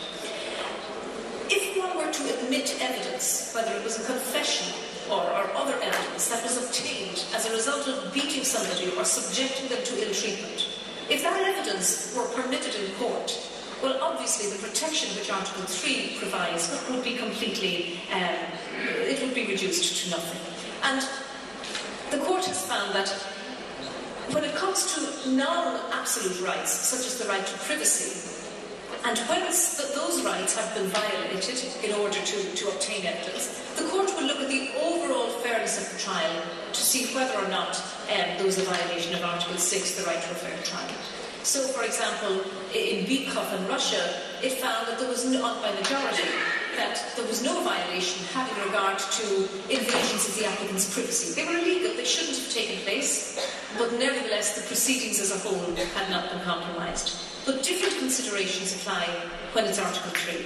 If one were to admit evidence, whether it was a confession or other evidence that was obtained as a result of beating somebody or subjecting them to ill treatment, if that evidence were permitted in court, well, obviously the protection which Article 3 provides would be completely, it would be reduced to nothing. And the court has found that when it comes to non-absolute rights, such as the right to privacy, and when those rights have been violated in order to obtain evidence, the court will look at the overall fairness of the trial to see whether or not there was a violation of Article 6, the right to a fair trial. So, for example, in Bykov in Russia, it found that there was not by majority that there was no violation having regard to invasions of the applicant's privacy. They were illegal, they shouldn't have taken place, but nevertheless the proceedings as a whole had not been compromised. But different considerations apply when it's Article 3.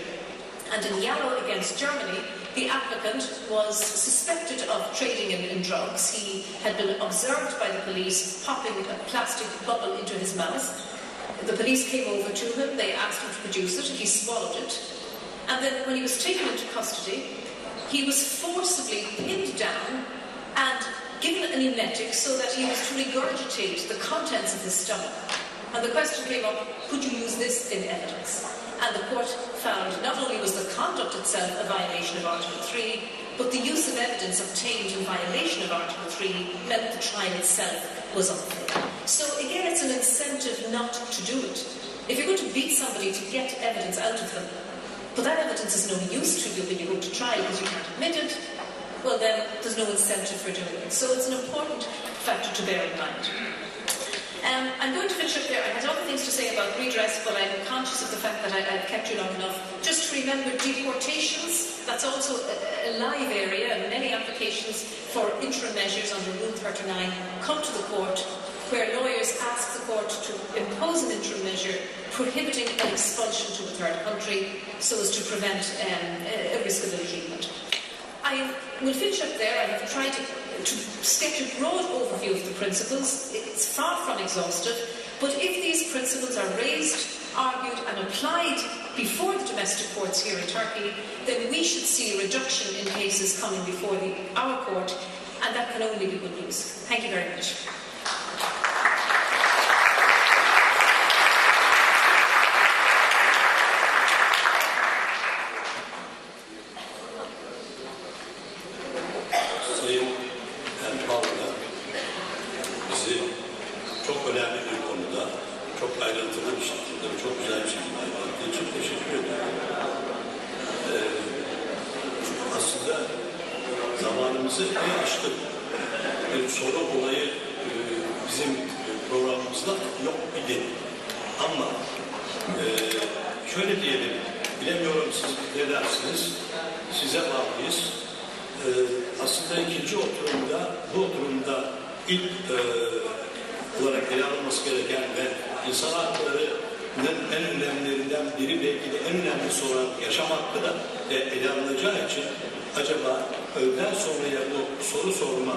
And in Yarrow against Germany, the applicant was suspected of trading in drugs. He had been observed by the police popping a plastic bubble into his mouth. The police came over to him, they asked him to produce it, he swallowed it. And then when he was taken into custody, he was forcibly pinned down and given an emetic so that he was to regurgitate the contents of his stomach. And the question came up, could you use this in evidence? And the court found not only was the conduct itself a violation of Article 3, but the use of evidence obtained in violation of Article 3 meant the trial itself was unfair. So again, it's an incentive not to do it. If you're going to beat somebody to get evidence out of them, but that evidence is no use to you when you go to trial because you can't admit it, well then there's no incentive for doing it. So it's an important factor to bear in mind. I'm going to finish up there. I had other things to say about redress, but I'm conscious of the fact that I've kept you long enough. Just to remember deportations, that's also a live area, and many applications for interim measures under Rule 39 come to the court, where lawyers ask the court to impose an interim measure prohibiting an expulsion to a third country so as to prevent a risk of ill treatment. I will finish up there. I have tried to sketch a broad overview of the principles. It's far from exhaustive, but if these principles are raised, argued and applied before the domestic courts here in Turkey, then we should see a reduction in cases coming before our court, and that can only be good news. Thank you very much. Zamanımızı iyi aştık. Bir soru olayı bizim programımızda yok idi. Ama şöyle diyelim, bilemiyorum siz ne dersiniz, size bağlıyız. Aslında ikinci oturumda, bu oturumda ilk olarak ele alınması gereken ve insan haklarının en önemlilerinden biri, belki de en önemlisi olan yaşam hakkı da ele alınacağı için acaba öğleden sonraya bu soru sorma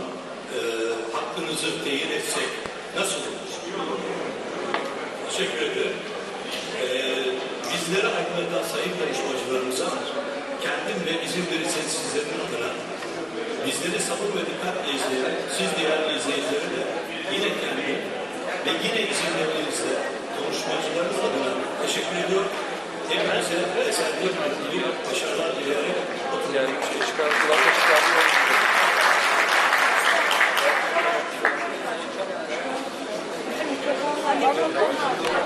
hakkınızı teyit etsek nasıl olur? Teşekkür ederim. Bizlere hakkında sayın konuşmacılarımıza kendim ve izin verirseniz sizlerin adına bizleri sabır ve dikkatle izleyen, siz değerli izleyicileri de yine kendim ve yine izinlerinizle konuşmacılarınız adına teşekkür ediyorum. Hepinize eserler ilgili başarılar dileyerek oturuyorum. Thank you.